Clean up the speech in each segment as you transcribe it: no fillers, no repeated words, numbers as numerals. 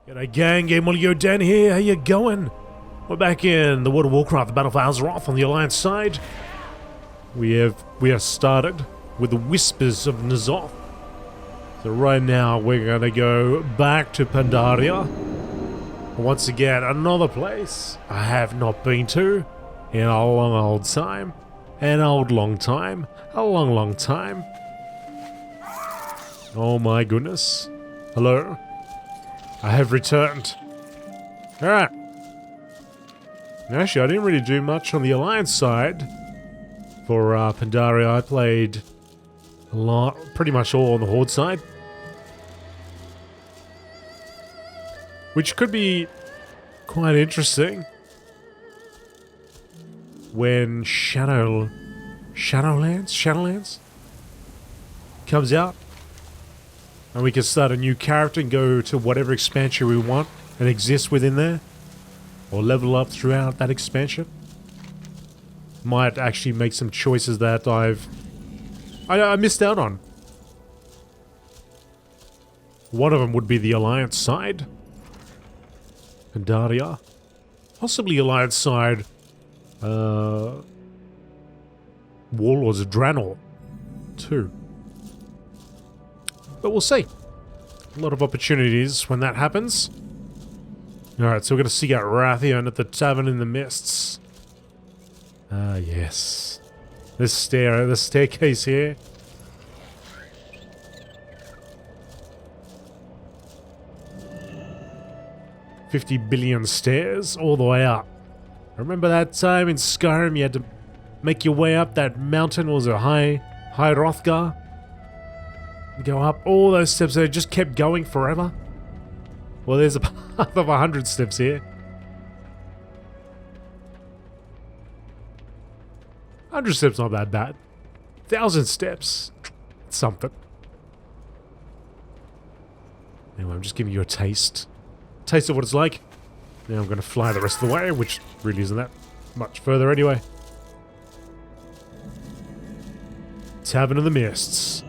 G'day gang, GameolioDan here, how you going? We're back in the World of Warcraft, the Battle for Azeroth on the Alliance side. We are started with the Whispers of N'Zoth. So right now we're gonna go back to Pandaria. Once again, another place I have not been to in a long time. An long time. A long time. Oh my goodness. Hello. I have returned. Alright. Actually, I didn't really do much on the Alliance side. For Pandaria, I played a lot, pretty much all on the Horde side. Which could be quite interesting. When Shadowlands comes out. And we can start a new character and go to whatever expansion we want and exist within there. Or level up throughout that expansion. Might actually make some choices that I missed out on. One of them would be the Alliance side. Pandaria. Possibly Alliance side. Warlords of Draenor. Too. But we'll see. A lot of opportunities when that happens. Alright, so we're going to seek out Rathian at the Tavern in the Mists. Ah, yes. This staircase here. $50 billion stairs all the way up. Remember that time in Skyrim you had to make your way up that mountain? Was it High Hrothgar? Go up all those steps there, just kept going forever. Well, there's a path of 100 steps here. 100 steps not that bad. 1,000 steps. It's something. Anyway, I'm just giving you a taste. Taste of what it's like. Now I'm going to fly the rest of the way, which really isn't that much further anyway. Tavern of the Mists.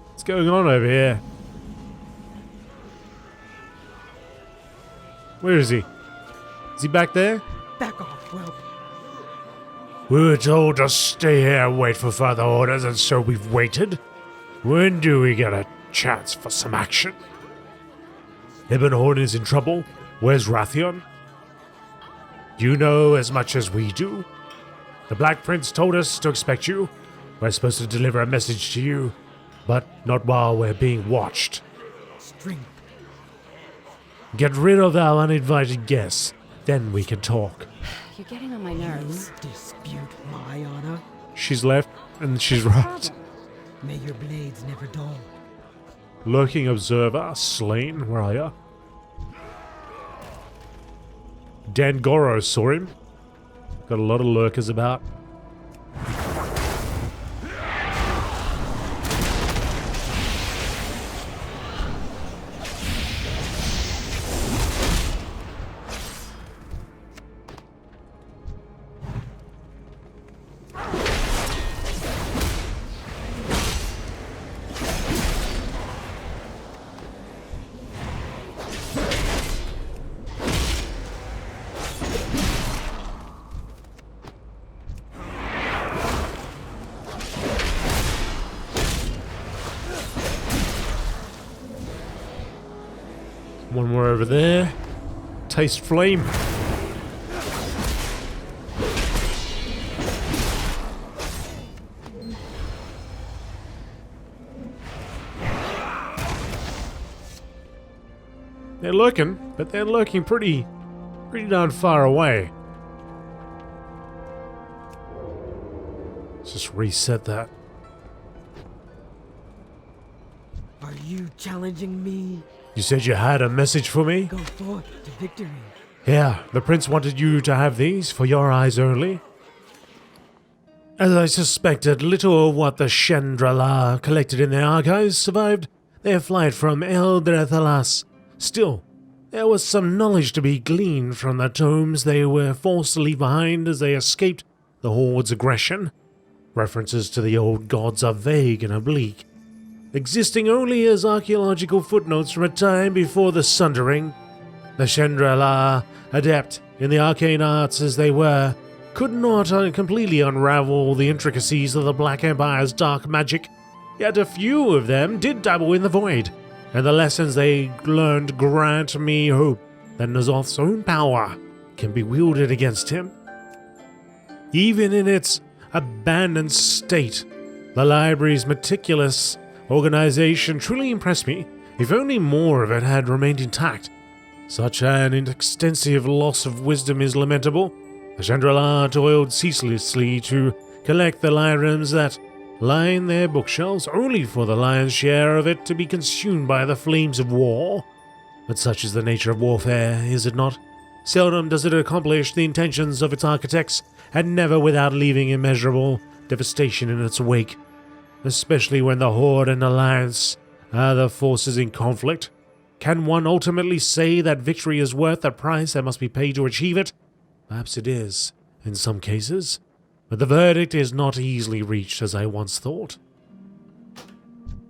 What's going on over here? Where is he? Is he back there? Back off, whelp. We were told to stay here and wait for further orders, and so we've waited. When do we get a chance for some action? Ibn is in trouble. Where's Rathian? You know as much as we do. The Black Prince told us to expect you. We're supposed to deliver a message to you. But not while we're being watched. String. Get rid of our uninvited guests, then we can talk. You're getting on my nerves. You dispute my honor. She's left, and she's right. May your blades never dull. Lurking observer, slain, where are ya? Dangoro saw him. Got a lot of lurkers about. One more over there. Taste flame. They're lurking, but they're lurking pretty darn far away. Let's just reset that. Are you challenging me? You said you had a message for me? Go forth to victory. Yeah, the prince wanted you to have these for your eyes only. As I suspected, little of what the Chandralar collected in their archives survived their flight from Eldrath. Still, there was some knowledge to be gleaned from the tomes they were forced to leave behind as they escaped the Horde's aggression. References to the old gods are vague and oblique. existing only as archaeological footnotes from a time before the Sundering. The Chandrila, adept in the arcane arts as they were, could not completely unravel the intricacies of the Black Empire's dark magic, yet a few of them did dabble in the void, and the lessons they learned grant me hope that N'Zoth's own power can be wielded against him. Even in its abandoned state, the library's meticulous organization truly impressed me, if only more of it had remained intact. Such an extensive loss of wisdom is lamentable. The Chandrila toiled ceaselessly to collect the lyriums that line their bookshelves, only for the lion's share of it to be consumed by the flames of war. But such is the nature of warfare, is it not? Seldom does it accomplish the intentions of its architects, and never without leaving immeasurable devastation in its wake, especially when the Horde and Alliance are the forces in conflict. Can one ultimately say that victory is worth the price that must be paid to achieve it? Perhaps it is, in some cases, but the verdict is not easily reached as I once thought.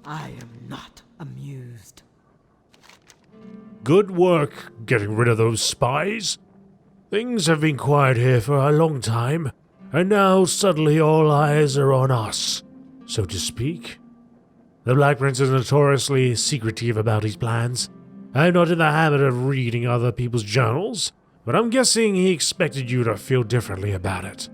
I am not amused. Good work getting rid of those spies. Things have been quiet here for a long time, and now suddenly all eyes are on us, so to speak. The Black Prince is notoriously secretive about his plans. I'm not in the habit of reading other people's journals, but I'm guessing he expected you to feel differently about it.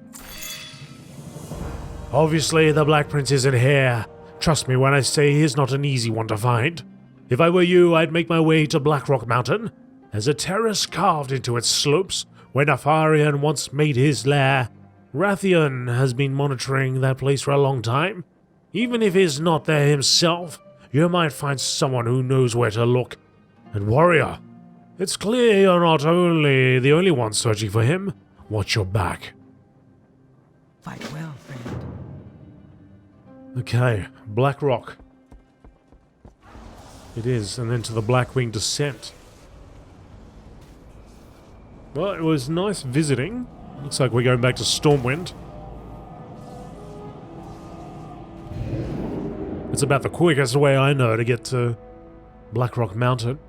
Obviously, the Black Prince isn't here. Trust me when I say he's not an easy one to find. If I were you, I'd make my way to Blackrock Mountain. There's a terrace carved into its slopes where Nefarian once made his lair. Rathian has been monitoring that place for a long time. Even if he's not there himself, you might find someone who knows where to look. And warrior, it's clear you're not only the only one searching for him. Watch your back. Fight well, friend. Okay, Black Rock. It is, and then to the Blackwing Descent. Well, it was nice visiting. Looks like we're going back to Stormwind. It's about the quickest way I know to get to Blackrock Mountain.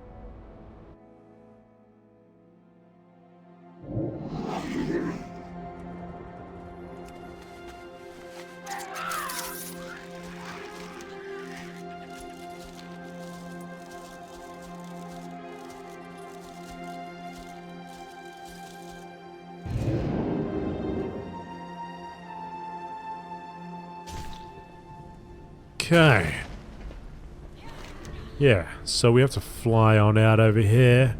Okay. Yeah, so we have to fly on out over here.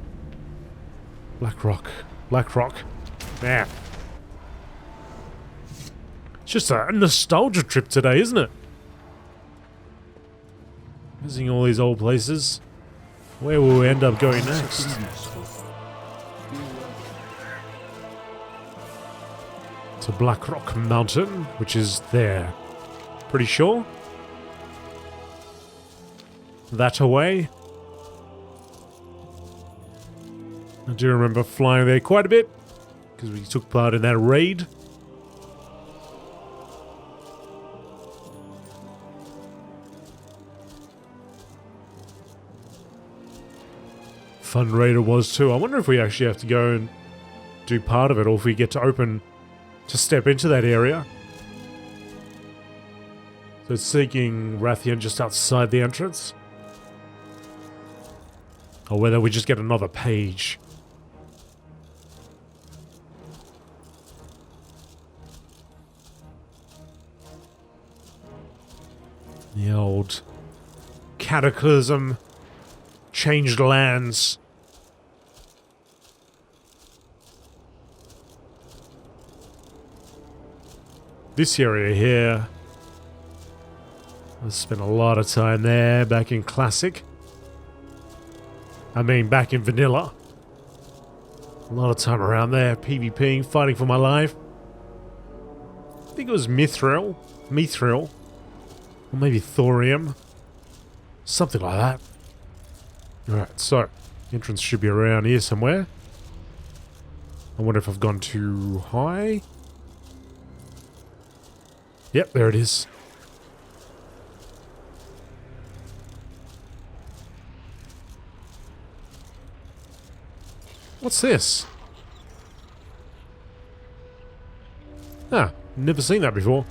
Blackrock. Blackrock. Man. It's just a nostalgia trip today, isn't it? Visiting all these old places. Where will we end up going next? To Blackrock Mountain, which is there. Pretty sure? That away. I do remember flying there quite a bit because we took part in that raid. Fun raid it was too. I wonder if we actually have to go and do part of it, or if we get to step into that area. So it's seeking Rathian just outside the entrance. Or whether we just get another page. The old cataclysm, changed lands. This area here, I spent a lot of time there back in Classic. I mean, back in Vanilla. A lot of time around there, PvPing, fighting for my life. I think it was Mithril. Or maybe Thorium. Something like that. Alright, so, entrance should be around here somewhere. I wonder if I've gone too high. Yep, there it is. What's this? Ah, never seen that before.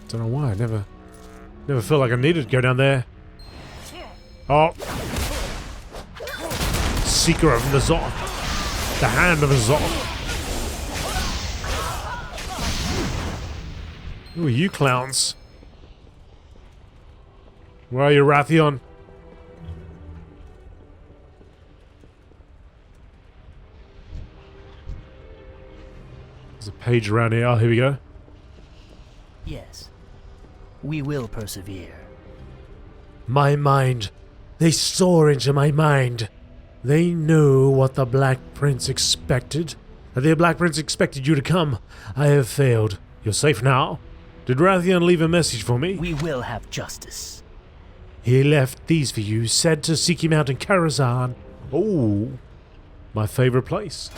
Don't know why. I never felt like I needed to go down there. Oh. Seeker of N'Zoth. The Hand of N'Zoth. Who are you clowns? Where are you, Rathion? There's a page around here. Oh, here we go. Yes, we will persevere. My mind. They soar into my mind. They knew what the Black Prince expected. That the Black Prince expected you to come. I have failed. You're safe now. Did Rathion leave a message for me? We will have justice. He left these for you, said to seek him out in Karazhan. Oh, my favorite place.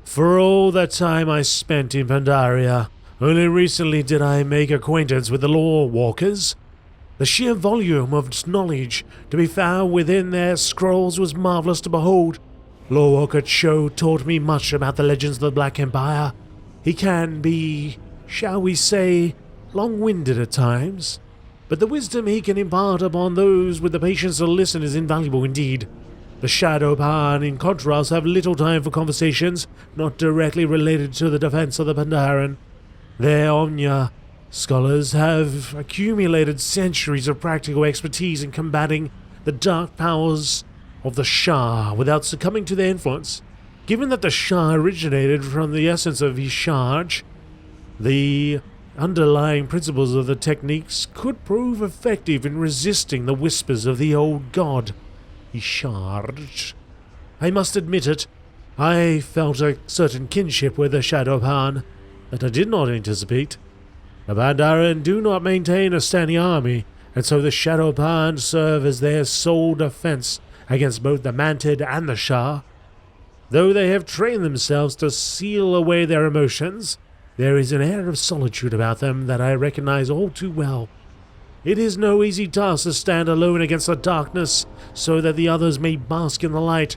For all that time I spent in Pandaria, only recently did I make acquaintance with the Law Walkers. The sheer volume of knowledge to be found within their scrolls was marvelous to behold. Law Walker Cho taught me much about the legends of the Black Empire. He can be, shall we say, long-winded at times, but the wisdom he can impart upon those with the patience to listen is invaluable indeed. The Shadowpan, in contrast, have little time for conversations not directly related to the defense of the Pandaren. Their Omnia scholars have accumulated centuries of practical expertise in combating the dark powers of the Shah without succumbing to their influence. Given that the Shah originated from the essence of Isharj, the underlying principles of the techniques could prove effective in resisting the whispers of the old god, Isharj. I must admit it, I felt a certain kinship with the Shadowpan that I did not anticipate. The Pandaren do not maintain a standing army, and so the Shadowpan serve as their sole defense against both the Mantid and the Shah. Though they have trained themselves to seal away their emotions, there is an air of solitude about them that I recognize all too well. It is no easy task to stand alone against the darkness so that the others may bask in the light,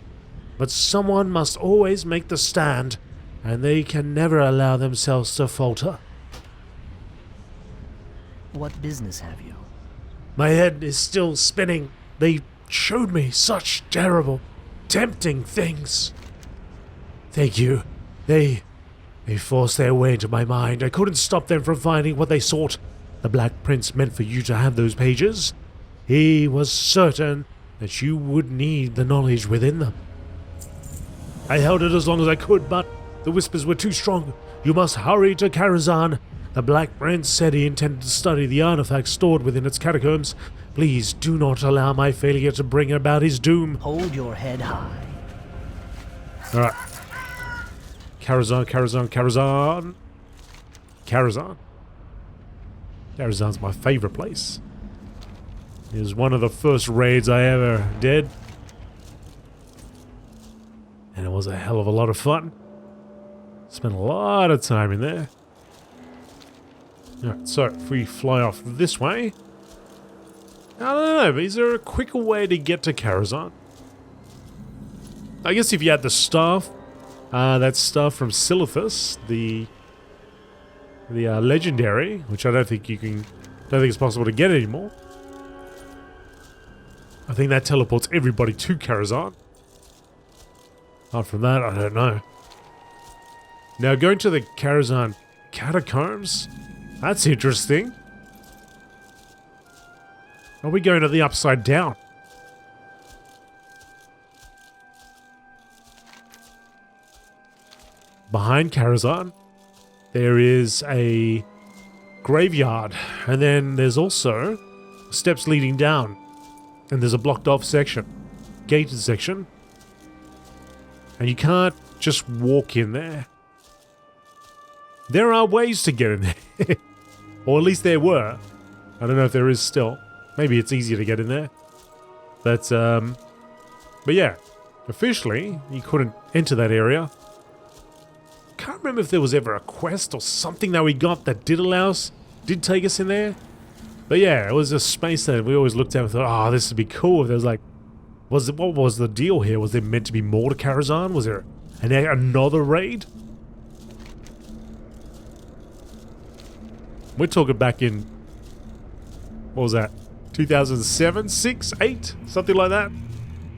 but someone must always make the stand, and they can never allow themselves to falter. What business have you? My head is still spinning. They showed me such terrible, tempting things. Thank you. They forced their way into my mind. I couldn't stop them from finding what they sought. The Black Prince meant for you to have those pages. He was certain that you would need the knowledge within them. I held it as long as I could, but the whispers were too strong. You must hurry to Karazhan. The Black Prince said he intended to study the artifacts stored within its catacombs. Please do not allow my failure to bring about his doom. Hold your head high. Alright. Karazhan. Karazhan's my favorite place. It was one of the first raids I ever did. And it was a hell of a lot of fun. Spent a lot of time in there. Alright, so if we fly off this way... I don't know, but is there a quicker way to get to Karazhan? I guess if you had the staff, that staff from Silithus, the legendary, which I don't think it's possible to get anymore. I think that teleports everybody to Karazhan. Apart from that, I don't know. Now going to the Karazhan catacombs, that's interesting. Are we going to the upside down? Behind Karazhan, there is a graveyard, and then there's also steps leading down, and there's a blocked off section, gated section, and you can't just walk in there. There are ways to get in there, or at least there were. I don't know if there is still. Maybe it's easier to get in there. But yeah, officially, you couldn't enter that area. Can't remember if there was ever a quest or something that we got that did take us in there. But yeah, it was a space that we always looked at and thought, oh, this would be cool. If there was like, what was the deal here? Was there meant to be more to Karazhan? Was there another raid? We're talking back in, what was that? 2007, 6, 8? Something like that?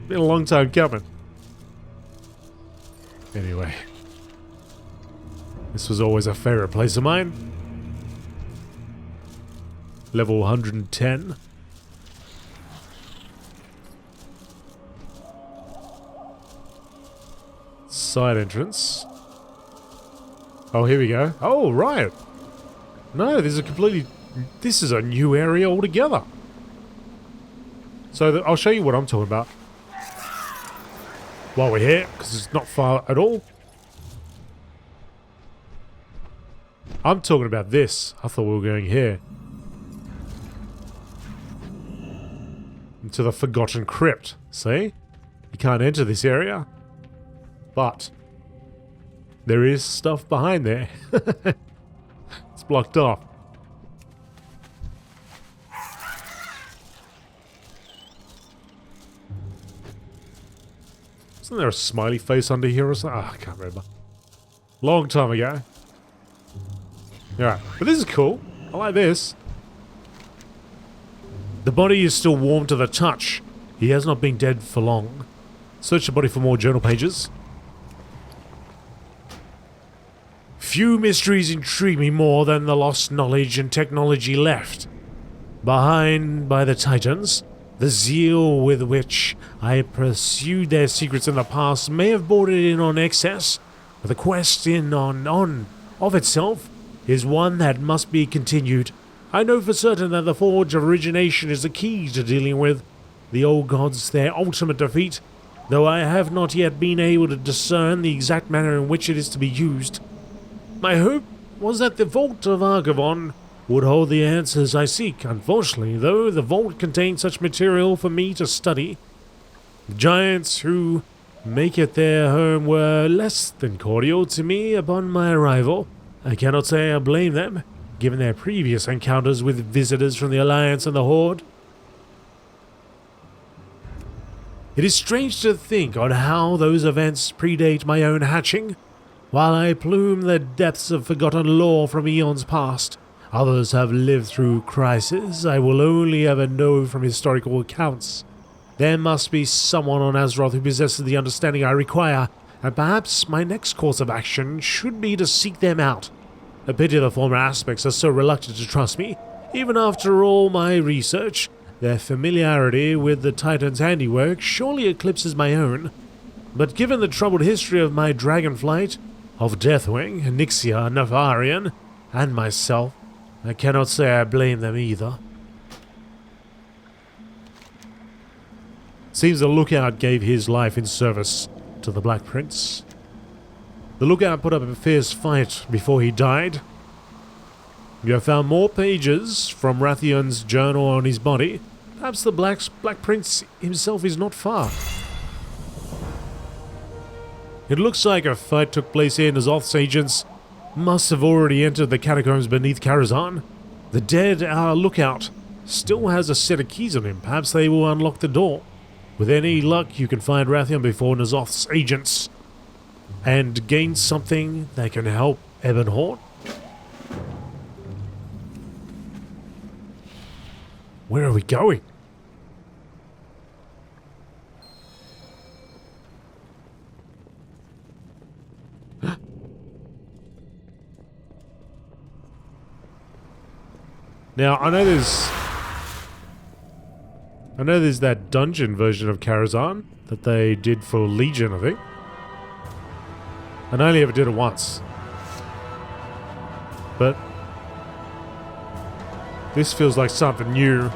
Been a long time coming. Anyway. This was always a favorite place of mine. Level 110. Side entrance. Oh, here we go. Oh, right. No, this is a new area altogether. So I'll show you what I'm talking about while we're here, because it's not far at all. I'm talking about this. I thought we were going here. Into the Forgotten Crypt. See? You can't enter this area. But there is stuff behind there. It's blocked off. Isn't there a smiley face under here or something? Oh, I can't remember. Long time ago. Alright, but this is cool. I like this. The body is still warm to the touch. He has not been dead for long. Search the body for more journal pages. Few mysteries intrigue me more than the lost knowledge and technology left behind by the Titans. The zeal with which I pursued their secrets in the past may have bordered in on excess, but the quest of itself is one that must be continued. I know for certain that the Forge of Origination is the key to dealing with the old gods, their ultimate defeat, though I have not yet been able to discern the exact manner in which it is to be used. My hope was that the Vault of Argavon would hold the answers I seek. Unfortunately, though, the vault contained such material for me to study. The giants who make it their home were less than cordial to me upon my arrival. I cannot say I blame them, given their previous encounters with visitors from the Alliance and the Horde. It is strange to think on how those events predate my own hatching. While I plume the depths of forgotten lore from eons past, others have lived through crises I will only ever know from historical accounts. There must be someone on Azeroth who possesses the understanding I require, and perhaps my next course of action should be to seek them out. A pity the former aspects are so reluctant to trust me. Even after all my research, their familiarity with the Titan's handiwork surely eclipses my own. But given the troubled history of my Dragonflight, of Deathwing, Nixia, Navarian, and myself, I cannot say I blame them either. Seems the Lookout gave his life in service to the Black Prince. The Lookout put up a fierce fight before he died. You have found more pages from Rathion's journal on his body. Perhaps the Black Prince himself is not far. It looks like a fight took place here, and Azoth's agents must have already entered the catacombs beneath Karazhan. The dead, our Lookout, still has a set of keys on him. Perhaps they will unlock the door. With any luck, you can find Rathion before N'Zoth's agents and gain something that can help Ebon Horde. Where are we going? Now, I know there's that dungeon version of Karazhan that they did for Legion, I think. And I only ever did it once. But this feels like something new.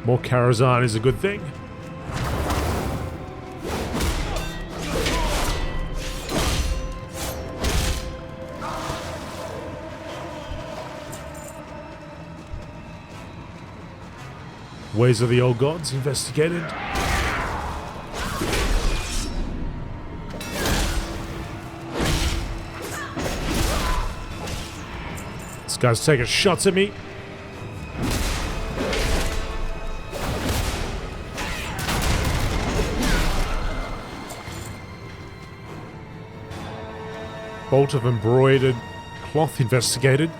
More Karazhan is a good thing. Ways of the old gods investigated. This guy's taking shots at me. Bolt of embroidered cloth investigated.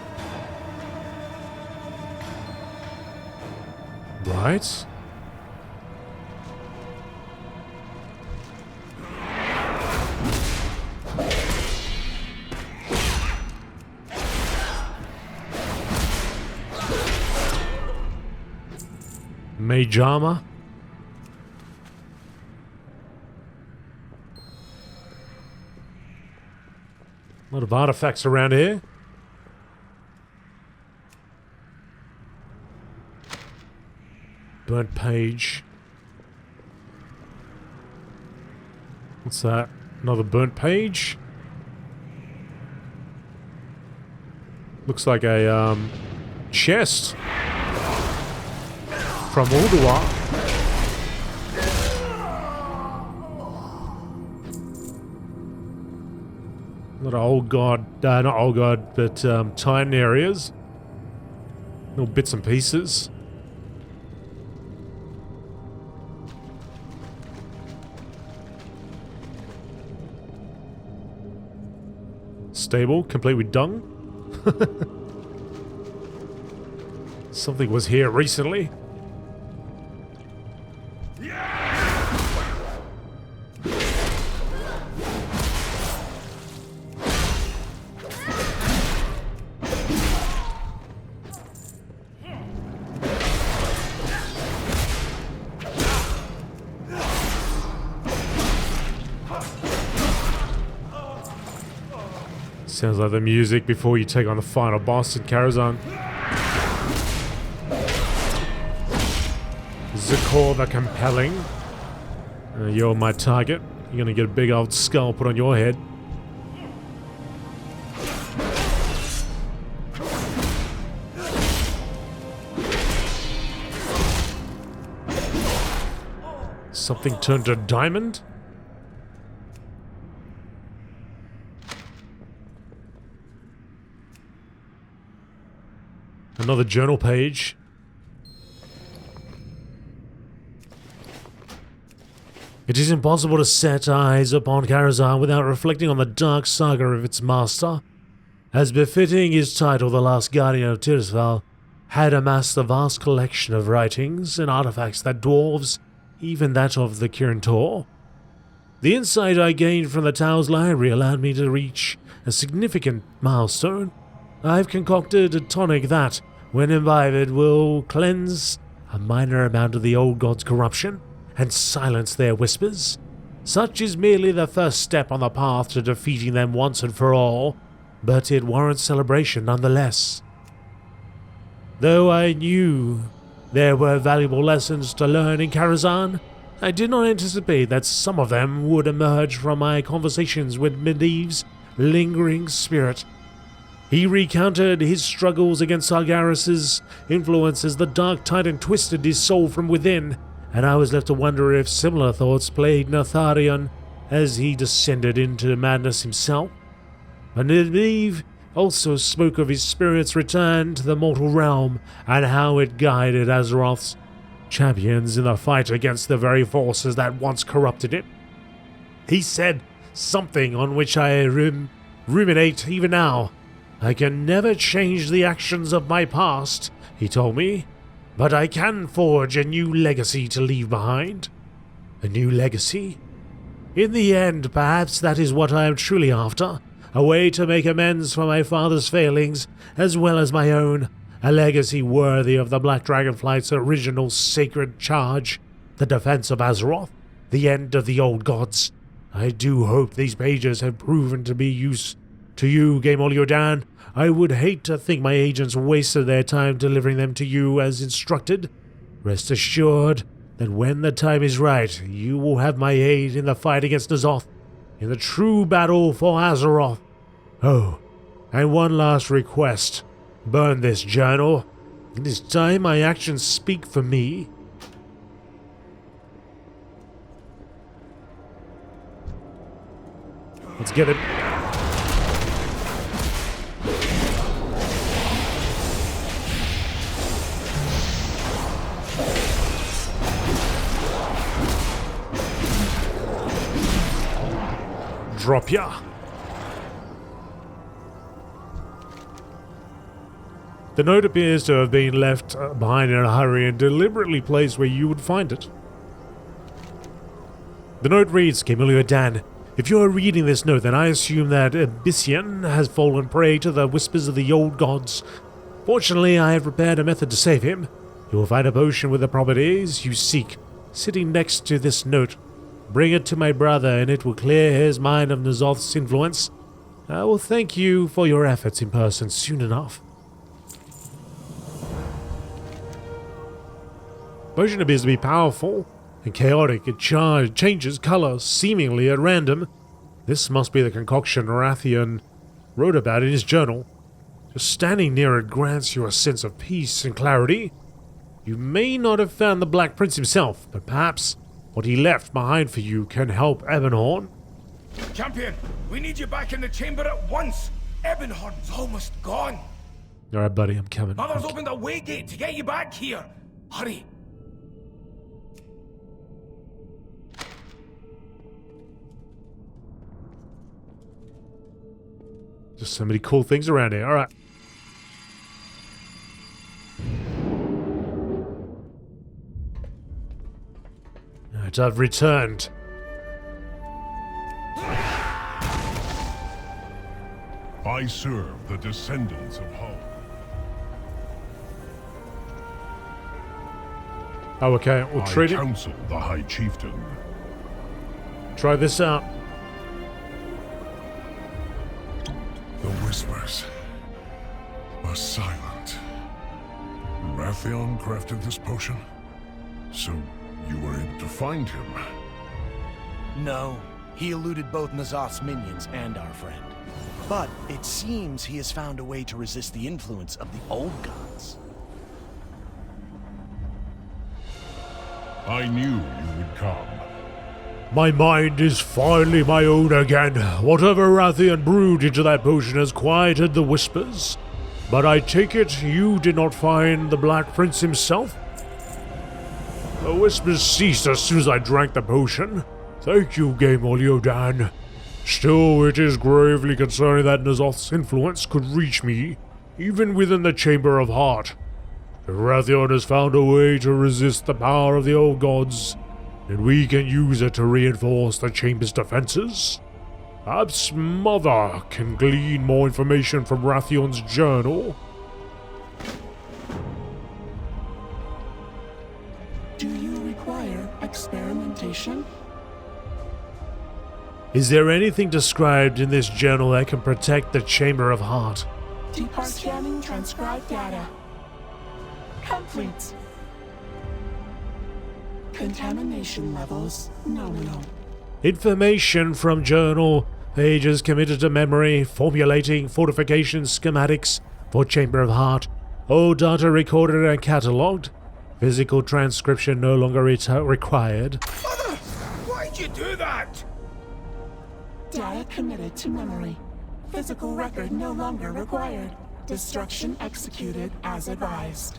Right. Mage armor. A lot of artifacts around here. Burnt page. What's that? Another burnt page? Looks like a chest from Ulduar. A lot of old god, not old god, but Titan areas. Little bits and pieces. Stable, complete with dung. Something was here recently. Sounds like the music before you take on the final boss in Karazhan. Zakor the Compelling. You're my target. You're gonna get a big old skull put on your head. Something turned to diamond? Another journal page. It is impossible to set eyes upon Karazhan without reflecting on the dark saga of its master. As befitting his title, the last guardian of Tirisfal had amassed a vast collection of writings and artifacts that dwarves even that of the Kirin Tor. The insight I gained from the Tao's library allowed me to reach a significant milestone. I've concocted a tonic that, when imbibed, will cleanse a minor amount of the old gods' corruption and silence their whispers. Such is merely the first step on the path to defeating them once and for all, but it warrants celebration nonetheless. Though I knew there were valuable lessons to learn in Karazhan, I did not anticipate that some of them would emerge from my conversations with Medivh's lingering spirit. He recounted his struggles against Sargeras' influence as the Dark Titan twisted his soul from within, and I was left to wonder if similar thoughts plagued Natharion as he descended into madness himself. And Medivh also spoke of his spirit's return to the mortal realm and how it guided Azeroth's champions in the fight against the very forces that once corrupted it. He said something on which I ruminate even now. I can never change the actions of my past, he told me, but I can forge a new legacy to leave behind. A new legacy? In the end, perhaps that is what I am truly after. A way to make amends for my father's failings, as well as my own. A legacy worthy of the Black Dragonflight's original sacred charge. The defense of Azeroth. The end of the old gods. I do hope these pages have proven to be use to you, GameolioDan. I would hate to think my agents wasted their time delivering them to you as instructed. Rest assured that when the time is right, you will have my aid in the fight against N'Zoth, in the true battle for Azeroth. Oh, and one last request. Burn this journal. It is time my actions speak for me. Let's get him. Drop ya. The note appears to have been left behind in a hurry and deliberately placed where you would find it. The note reads, GameolioDan, if you are reading this note, then I assume that Abyssian has fallen prey to the whispers of the old gods. Fortunately, I have prepared a method to save him. You will find a potion with the properties you seek, sitting next to this note. Bring it to my brother, and it will clear his mind of N'Zoth's influence. I will thank you for your efforts in person soon enough. Potion appears to be powerful and chaotic. It changes color seemingly at random. This must be the concoction Rathian wrote about in his journal. Just standing near it grants you a sense of peace and clarity. You may not have found the Black Prince himself, but perhaps what he left behind for you can help Ebonhorn. Champion, we need you back in the chamber at once. Ebonhorn's almost gone. Alright, buddy, I'm coming. Mother's opened a way gate to get you back here. Hurry. Just so many cool things around here. Alright. Alright, I've returned. I serve the descendants of Horde. Oh, okay. We'll I treat it. counsel the High Chieftain. Try this out. The whispers are silent. Rathian crafted this potion? So you were able to find him? No, he eluded both N'Zoth's minions and our friend. But it seems he has found a way to resist the influence of the old gods. I knew you would come. My mind is finally my own again. Whatever Rathian brewed into that potion has quieted the whispers. But I take it you did not find the Black Prince himself? The whispers ceased as soon as I drank the potion. Thank you, GameolioDan. Still, it is gravely concerning that N'Zoth's influence could reach me, even within the Chamber of Heart. Rathian has found a way to resist the power of the old gods, and we can use it to reinforce the Chamber's defenses. Perhaps Mother can glean more information from Rathian's journal. Do you require experimentation? Is there anything described in this journal that can protect the Chamber of Heart? Scanning transcribed data. Complete. Contamination levels nominal. Information from journal, pages committed to memory, formulating fortification schematics for Chamber of Heart, all data recorded and catalogued, physical transcription no longer required. Mother, why'd you do that? Data committed to memory. Physical record no longer required. Destruction executed as advised.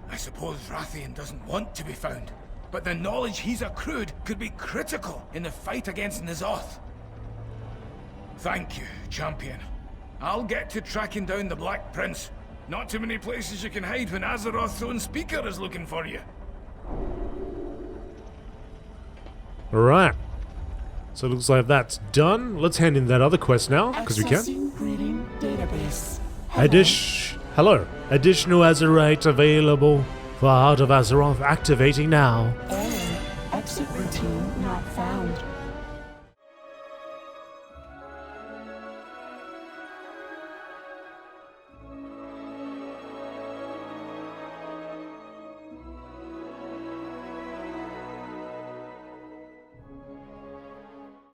I suppose Rathian doesn't want to be found, but the knowledge he's accrued could be critical in the fight against N'Zoth. Thank you, Champion. I'll get to tracking down the Black Prince. Not too many places you can hide when Azeroth's own speaker is looking for you. Alright. So it looks like that's done. Let's hand in that other quest now, because we can. Accessing breeding database. Hello. Additional Azerite available for Heart of Azeroth activating now. Error. Exit routine not found.